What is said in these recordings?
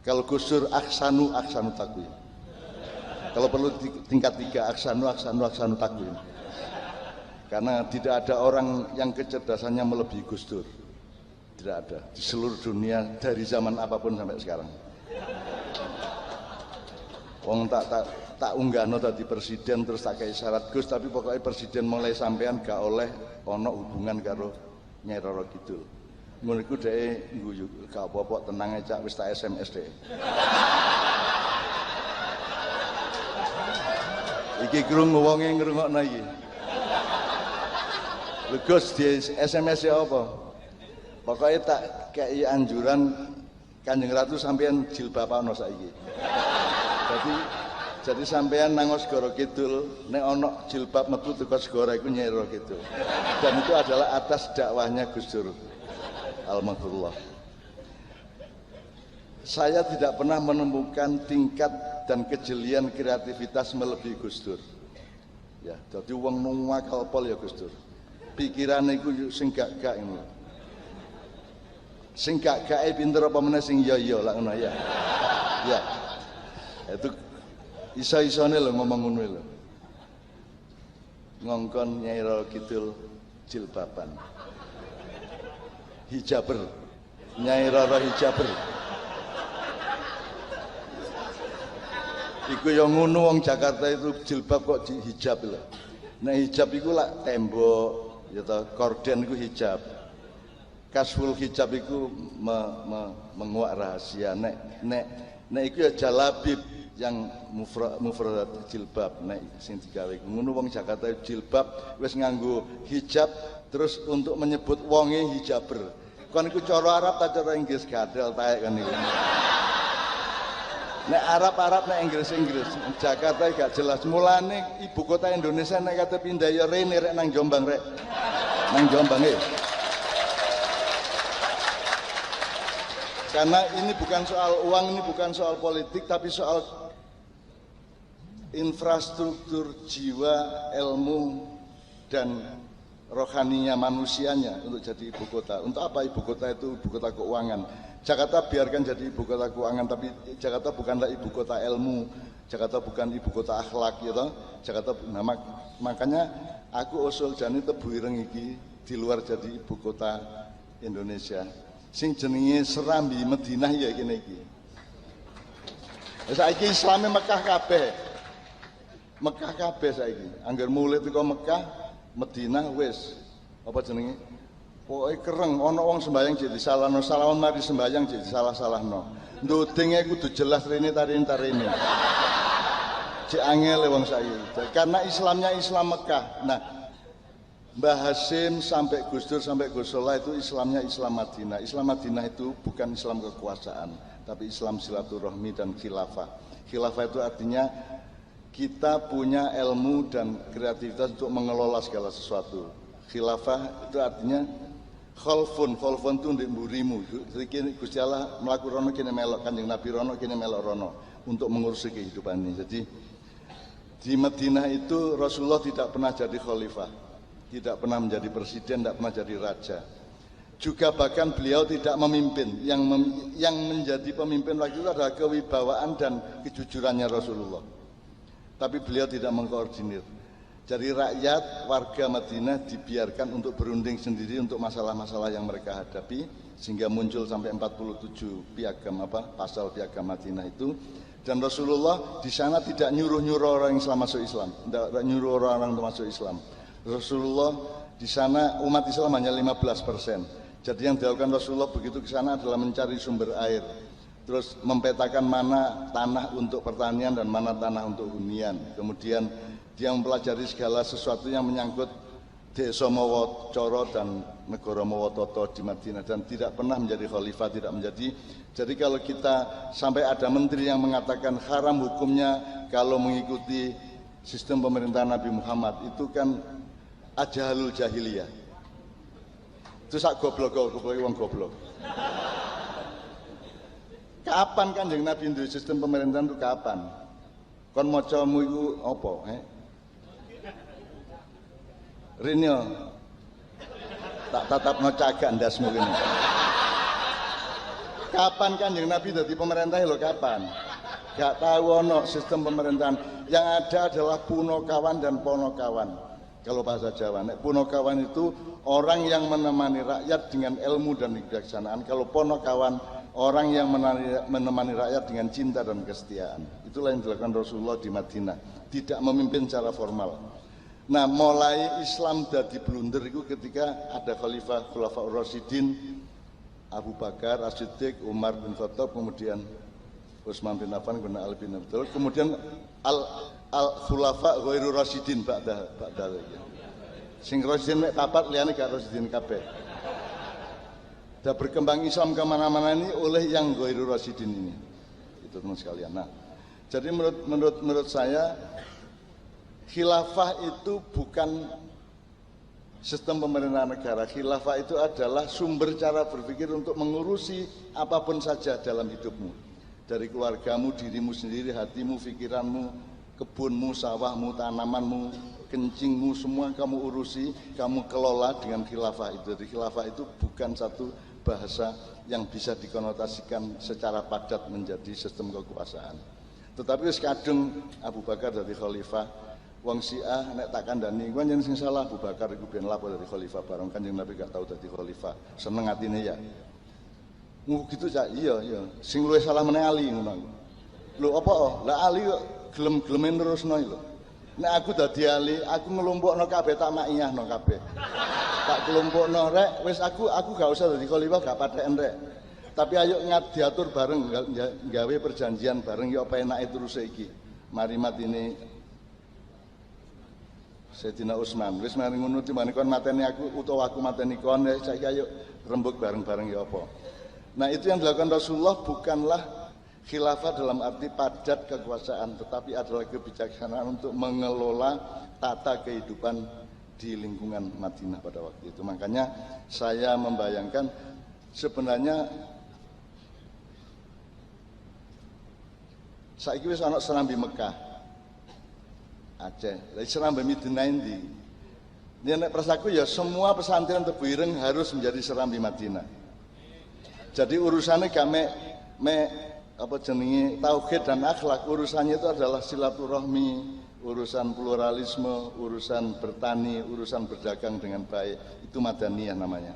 Kalau Gus Dur aksanu takwim. Kalau perlu tingkat 3 aksanu takwim. Karena tidak ada orang yang kecerdasannya melebihi Gus Dur. Tidak ada di seluruh dunia dari zaman apapun sampai sekarang. Wong tak unggahno dadi presiden terus tak kei syarat Gus, tapi pokoknya presiden mulai sampean gak oleh ono hubungan karo Nyai Roro Kidul. Ngono iku dhek ngguyu, gak apa-apa tenang ae Cak, wis tak SMS dhek. Iki krungu wonge ngrungokno iki. Lho Gus di SMS ya apa? Pokoknya tak kei anjuran Kanjeng Ratu sampean jilbaban saiki. Jadi sampean nang Segara Kidul nek ana jilbab metu teko segara iku Nyai Roro Kidul. Dan itu adalah atas dakwahnya Gus Dur almarhumullah. Saya tidak pernah menemukan tingkat dan kejelian kreativitas melebihi Gus Dur. Ya, dadi wong nuwakal pol ya Gus Dur. Pikirane iku sing gak-gak ngono. Sing gak-gake pinter apa meneh sing iya-iya lak ngono ya. Ya. Itu iso-isone lho ngomong ngono lho. Ngongkon Nyai Roro Kidul jilbaban. Hijaber. Nyai Roro hijaber. Iku yang ngono wong Jakarta itu jilbab kok hijab lho. Nek hijab iku lak tembok ya ta, korden iku hijab. Kasful hijab iku menguak rahasia. Nek iku ya jalabib yang mufradat jilbab nek sing digawe ngono wong Jakarta jilbab wis nganggo hijab terus untuk menyebut wonge hijaber. Kon iku cara Arab ta cara Inggris gadel taek kan iku. Nek Arab nek Inggris Jakarta gak jelas. Mulane ibu kota Indonesia nek kate pindah ya rene rek nang Jombang rek. Nang Jombang e. Karena ini bukan soal uang, ini bukan soal politik, tapi soal infrastruktur jiwa, ilmu, dan rohaninya manusianya untuk jadi ibu kota. Untuk apa ibu kota itu ibu kota keuangan? Jakarta biarkan jadi ibu kota keuangan, tapi Jakarta bukanlah ibu kota ilmu, Jakarta bukan ibu kota akhlak, gitu. Jakarta, nah, makanya aku usul jani tebu ireng iki di luar jadi ibu kota Indonesia. Sing jenenge Serambi Madinah ya kene iki. Saiki Islame Mekah kabeh. Mekah kabeh saiki. Angger mulih teko Mekah, Madinah wis apa jenenge? Pokoke kereng ana wong sembayang jadi salahno, salawan mari sembayang jadi salah-salahno. Ndudinge kudu jelas rene tarin-tarine. Cek angel wong saiki. Karena Islamnya Islam Mekah. Nah, Mbah Hasyim sampai Gus Dur sampai Gus Solah itu Islamnya Islam Madinah. Islam Madinah itu bukan Islam kekuasaan, tapi Islam silaturahmi dan khilafah. Khilafah itu artinya kita punya ilmu dan kreativitas untuk mengelola segala sesuatu. Khilafah itu artinya khalfun itu ndek mburimu. Jadi Gusti Allah mlaku rono kene melok, Kanjeng Nabi rono kene melok rono untuk mengurusi kehidupan ini. Jadi di Madinah itu Rasulullah tidak pernah jadi khalifah. Tidak pernah menjadi presiden, tidak pernah jadi raja. Juga bahkan beliau tidak memimpin. Yang menjadi pemimpin waktu itu adalah kewibawaan dan kejujurannya Rasulullah. Tapi beliau tidak mengkoordinir. Jadi rakyat, warga Madinah dibiarkan untuk berunding sendiri untuk masalah-masalah yang mereka hadapi. Sehingga muncul sampai 47 piagam pasal piagam Madinah itu. Dan Rasulullah di sana tidak nyuruh-nyuruh orang Islam masuk Islam. Tidak nyuruh orang untuk masuk Islam. Rasulullah di sana umat Islam hanya 15%. Jadi yang dilakukan Rasulullah begitu ke sana adalah mencari sumber air, terus mempetakan mana tanah untuk pertanian dan mana tanah untuk hunian. Kemudian dia mempelajari segala sesuatu yang menyangkut desa mawa cara dan negara mawa tata di Madinah, dan tidak pernah menjadi khalifah, tidak menjadi. Jadi kalau kita sampai ada menteri yang mengatakan haram hukumnya kalau mengikuti sistem pemerintahan Nabi Muhammad, itu kan ajalul jahiliyah. Itu sak goblok wong goblok. Kapan Kanjeng Nabi duwe sistem pemerintahan itu kapan? Kon macamu iku apa, Rene tak tatapno cagak ndasmu kene. Kapan Kanjeng Nabi dadi pemerintah lho kapan? Gak tahu ono sistem pemerintahan. Yang ada adalah punokawan dan ponokawan. Kalau bahasa Jawa, punokawan itu orang yang menemani rakyat dengan ilmu dan kebijaksanaan. Kalau ponokawan, orang yang menemani rakyat dengan cinta dan kesetiaan. Itulah yang dilakukan Rasulullah di Madinah. Tidak memimpin secara formal. Nah, mulai Islam dadi blunder itu ketika ada Khulafaur Rasyidin, Abu Bakar, As-Siddiq, Umar bin Khattab, kemudian Utsman bin Affan, kemudian Ali bin Abi Thalib, kemudian al-khulafa ghairu rasyidin ba'da ya. Sing rasyidin mek papat liyane gak rasyidin kabeh. Dan berkembang Islam kemana-mana ini oleh yang ghairu rasyidin ini. Itu teman sekalian. Nah, jadi menurut saya khilafah itu bukan sistem pemerintahan negara. Khilafah itu adalah sumber cara berpikir untuk mengurusi apapun saja dalam hidupmu. Dari keluargamu, dirimu sendiri, hatimu, pikiranmu, kebunmu, sawahmu, tanamanmu, kencingmu, semua kamu urusi, kamu kelola dengan khilafah itu. Jadi khilafah itu bukan satu bahasa yang bisa dikonotasikan secara padat menjadi sistem kekuasaan. Tetapi kadung Abu Bakar dari khalifah, wong Syiah nek tak kandhani kuwi yen sing salah Abu Bakar iku ben lapo dari khalifah bareng Kanjeng Nabi gak tahu dadi khalifah. Seneng atine ya. Gitu cak, iya. Sing luwih salah meneh Ali ngono. Lho apa? Lah Ali kok gelem-geleme nerusno lho. Nek aku dadi Ali, aku ngelompokno kabeh tak maiyahno kabeh. Tak kelompokno rek, wis aku gak usah dadi khalifah gak patheken rek. Tapi ayo diatur bareng gawe perjanjian bareng ya apa enake terus iki. Mari matine Sayyidina Utsman. Wis mari ngono timane kon mateni aku utawa aku mateni kon, saiki ayo rembug bareng-bareng ya apa. Nah, itu yang dilakukan Rasulullah bukanlah khilafah dalam arti padat kekuasaan, tetapi adalah kebijaksanaan untuk mengelola tata kehidupan di lingkungan Madinah pada waktu itu. Makanya saya membayangkan sebenarnya saiki wis ana serambi Mekah, Aceh, lha serambi Madinah ndi? Nek prasaku ya semua pesantren Tebu Ireng harus menjadi serambi Madinah. Jadi urusannya gak tauhid dan akhlak, urusannya itu adalah silaturahmi, urusan pluralisme, urusan bertani, urusan berdagang dengan baik. Itu madaniyah namanya.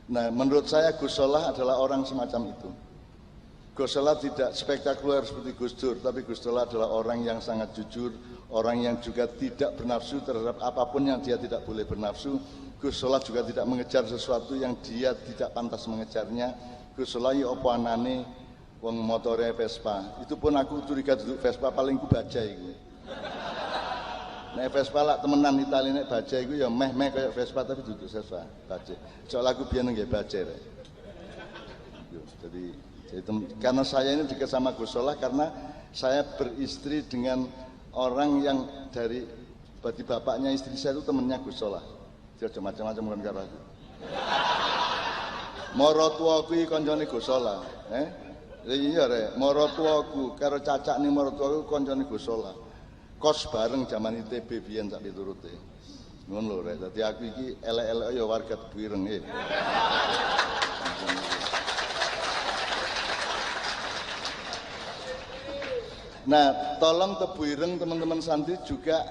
Nah, menurut saya Gus Solah adalah orang semacam itu. Gus Solah tidak spektakuler seperti Gus Dur, tapi Gus Solah adalah orang yang sangat jujur, orang yang juga tidak bernafsu terhadap apapun yang dia tidak boleh bernafsu. Gus Solah juga tidak mengejar sesuatu yang dia tidak pantas mengejarnya. Gus Solah ya apa anane wong motore Vespa. Itu pun aku curiga duduk Vespa paling ku bajai iku. Nek Vespa lak temenan Itali nek bajai iku ya meh-meh kayak Vespa tapi duduk Vespa, bajai. Soal aku biyen nggih bajai rek. Jadi karena saya ini dekat sama Gus Solah karena saya beristri dengan orang yang dari bapaknya istri saya itu temennya Gus Solah. Dia macam-macam kan karo aku. Moro tuaku iki kancane Gus Solah, Iya rek, moro tuaku karo cacak ning moro tuaku kancane Gus Solah. Kos bareng zaman ITB biyen sak piturute. Ngono lho rek, dadi aku iki elek-elek ya warga Tebu Ireng Nah, tolong Tebu Ireng teman-teman santri juga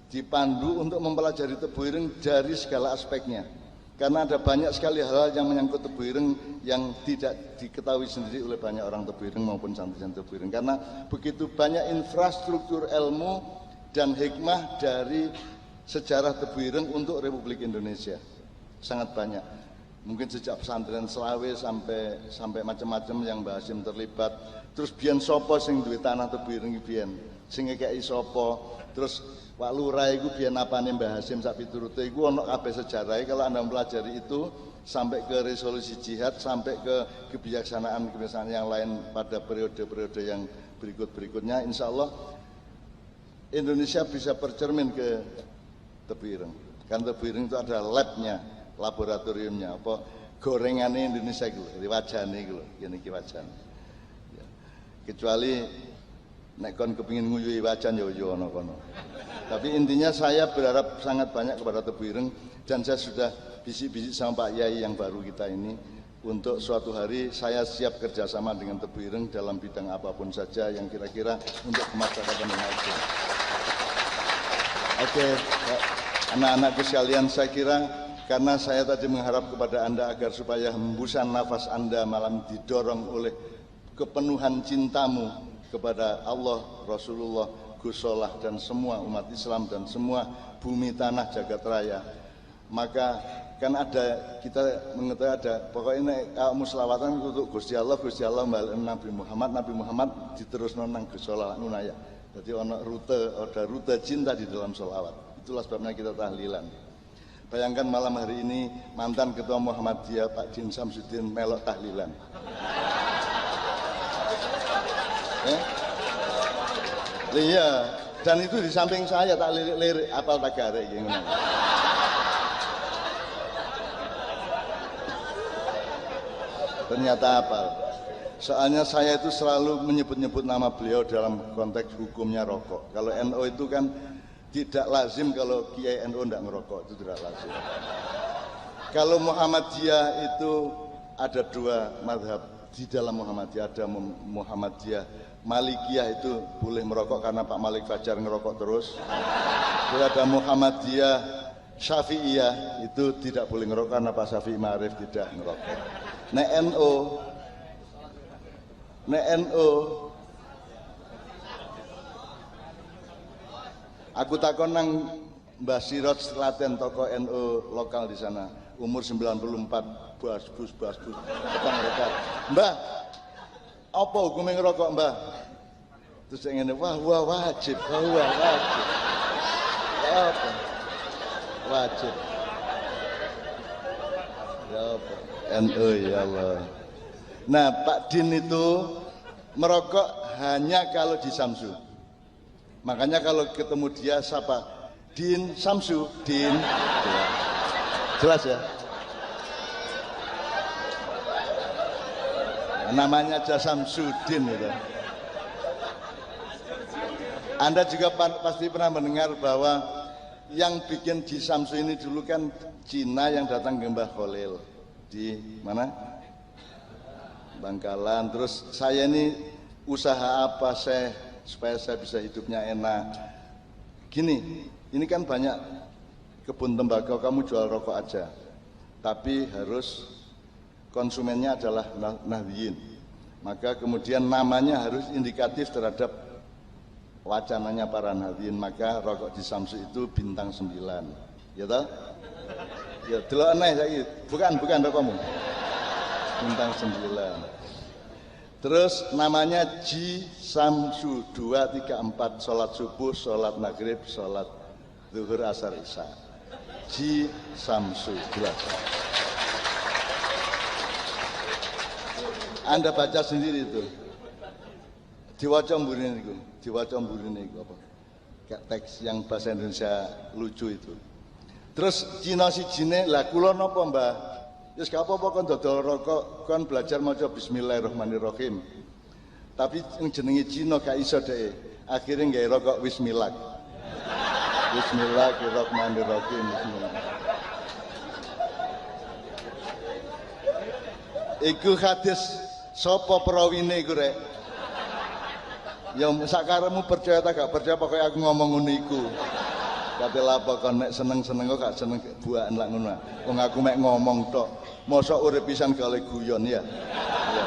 dipandu untuk mempelajari Tebu Ireng dari segala aspeknya. Karena ada banyak sekali hal yang menyangkut Tebu Ireng yang tidak diketahui sendiri oleh banyak orang Tebu Ireng maupun santri-santri Tebu Ireng. Karena begitu banyak infrastruktur ilmu dan hikmah dari sejarah Tebu Ireng untuk Republik Indonesia. Sangat banyak. Mungkin sejak pesantren Selawe sampai macam-macam yang Mbah Hasyim terlibat. Terus biyen sapa sing duwe tanah Tebu Ireng biyen? Sing ngekeki sapa? Terus Pak Lurah iku biyen apane Mbah Hasyim sak piturute iku ana kabeh sejarahnya. Kalau Anda mempelajari itu sampai ke resolusi jihad, sampai ke kebijaksanaan yang lain pada periode-periode yang berikut-berikutnya, insya Allah Indonesia bisa bercermin ke Tebu Ireng. Karena Tebu Ireng itu ada labnya, laboratoriumnya, apa gorengannya Indonesia gitu, wajahnya gitu, ini wajahnya. Ya. Kecuali nek kon kepingin nguyui wajan ya ono kono. Tapi intinya saya berharap sangat banyak kepada Tebu Ireng dan saya sudah bisik-bisik sama Pak Yai yang baru kita ini untuk suatu hari saya siap kerjasama dengan Tebu Ireng dalam bidang apapun saja yang kira-kira untuk kemaslahatan Indonesia. Oke, anak-anakku sekalian, saya kira karena saya tadi mengharap kepada Anda agar supaya hembusan nafas Anda malam didorong oleh kepenuhan cintamu kepada Allah, Rasulullah, Gus Solah dan semua umat Islam dan semua bumi tanah jagat raya. Maka kan ada, kita mengetahui ada pokoknya kamu selawatan untuk Gusti Allah balik Nabi Muhammad diterus nang Gus Solah nunaya. Jadi ada rute cinta di dalam selawat. Itulah sebabnya kita tahlilan. Bayangkan malam hari ini mantan Ketua Muhammadiyah Pak Din Samsudin melok tahlilan. Iya, dan itu di samping saya tak lirik-lirik apal tagare gitu. Ternyata apal. Soalnya saya itu selalu menyebut-nyebut nama beliau dalam konteks hukumnya rokok. Kalau NU itu kan tidak lazim kalau Kiai NU tidak ngerokok, itu tidak lazim. Kalau Muhammadiyah itu ada dua madhab di dalam Muhammadiyah, ada Muhammadiyah Malikiyah itu boleh merokok karena Pak Malik Fajar ngerokok terus. Terus ada Muhammadiyah Syafi'iyah itu tidak boleh ngerokok karena Pak Syafi'i Ma'arif tidak ngerokok. Nek NU aku takon nang Mbah Sirot Selaten tokoh NU lokal di sana, umur 94, basbus petang mereka. Mbah, apa hukumnya ngerokok, Mbah? Terus yang ini, wah wajib. Ya apa? Wajib. Ya apa? NU ya Allah. Nah, Pak Din itu merokok hanya kalau di Samsu. Makanya kalau ketemu dia siapa? Din Samsu, Din. Jelas ya? Namanya aja Samsudin gitu. Anda juga pasti pernah mendengar bahwa yang bikin di Samsu ini dulu kan Cina yang datang ke Mbah Khalil di mana? Bangkalan. Terus saya ini usaha apa supaya saya bisa hidupnya enak. Gini, ini kan banyak kebun tembakau, kamu jual rokok aja, tapi harus konsumennya adalah Nahdliyin. Maka kemudian namanya harus indikatif terhadap wacananya para Nahdliyin. Maka rokok di Samsu itu bintang 9. Ya toh? Ya, delok aneh saiki. Bukan rokokmu. Bintang 9. Terus namanya Ji Samsu 2, 3, 4, sholat subuh, sholat maghrib, sholat zuhur, asar, isya. Ji Samsu, jelas. Anda baca sendiri itu. Diwaca mburine niku apa? Kayak teks yang bahasa Indonesia lucu itu. Terus Cina sijine, lah kula napa, Mbah? Wis gak apa-apa kon dodol rokok, kon belajar maca bismillahirrahmanirrahim. Tapi yang jenenge Cina gak iso dhek. Akhire nggawe rokok Wismillah. Bismillahirrahmanirrahim. Iku hadis sapa perawine iku rek? Ya sakaremu percaya ta gak percaya pokoknya aku ngomong ngono iku. Kate lapo kon nek seneng-seneng kok gak seneng buakan lak ngono. Wong aku mek ngomong tok. Mosok urip pisan kali guyon ya. Ya.